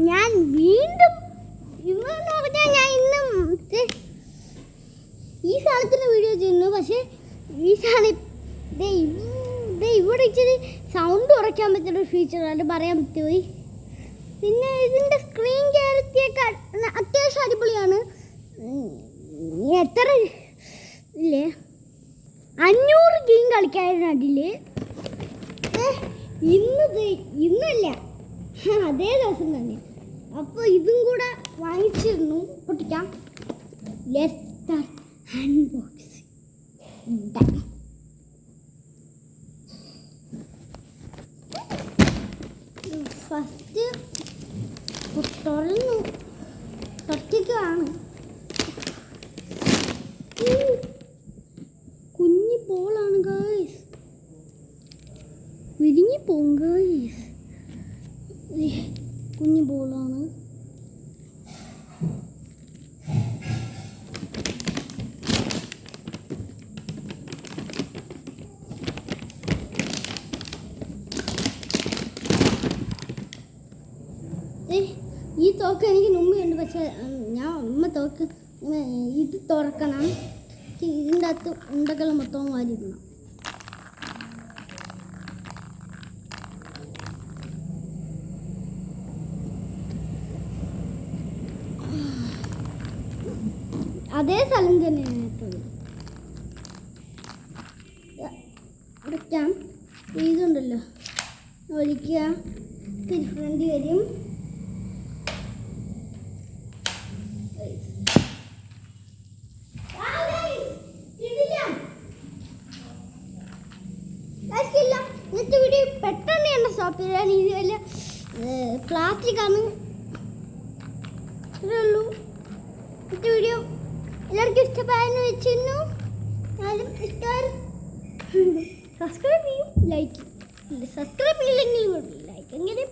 ഞാൻ വീണ്ടും ഇന്നെന്ന് പറഞ്ഞാൽ ഞാൻ ഇന്നും ഈ സാധനത്തിന് വീഡിയോ ചെയ്യുന്നു. പക്ഷേ ഈ സാധനം ഇവിടെ ഇച്ചിരി സൗണ്ട് കുറയ്ക്കാൻ പറ്റുന്ന ഫീച്ചർ അത് പറയാൻ പറ്റുപോയി. പിന്നെ ഇതിൻ്റെ സ്ക്രീൻ ക്വാളിറ്റിയൊക്കെ അത്യാവശ്യം അടിപൊളിയാണ്. എത്ര ഇല്ലേ 500 ഗെയിം കളിക്കായിരുന്നു അതിൽ. ഇന്നല്ല അതേ ദിവസം തന്നെ. അപ്പോൾ ഇതും കൂടെ വാങ്ങിച്ചിരുന്നു. പൊട്ടിക്കാം. Let's start unboxing. ഫസ്റ്റ് തുറന്നു തൊട്ടിക്കാണ്. കുഞ്ഞി ബോളാണ് ഗായ്സ്. വിരിഞ്ഞു പോകും ഗായ്സ്. കുഞ്ഞു ബോളാണ്. ഈ തോക്ക് എനിക്ക് മുമ്പുണ്ട്. പക്ഷേ അമ്മ തോക്ക് ഇത് തുറക്കണം. ഇതിൻ്റെ അകത്ത് ഉണ്ടകൾ മൊത്തം വാരിടണം. അതേ സ്ഥലം തന്നെയാണ് അടയ്ക്കാം. ഇതുണ്ടല്ലോ ഒലിക്കുക. തിരിഫ്രണ്ട് വരും. ഇന്നത്തെ വീഡിയോ പെട്ടെന്ന് തന്നെ സ്റ്റോപ്പ് ചെയ്യാൻ. ഇത് വലിയ പ്ലാസ്റ്റിക്കാണ്. ഇത്രേ ഉള്ളൂ. ഇന്നത്തെ വീഡിയോ എല്ലാവർക്കും ഇഷ്ടമായെന്ന് വെച്ചിരുന്നു. ഞാനും ഇഷ്ടമായി സബ്സ്ക്രൈബ് ചെയ്യും. ലൈക്ക് സബ്സ്ക്രൈബ് ചെയ്യില്ലെങ്കിൽ ലൈക്ക് എങ്കിലും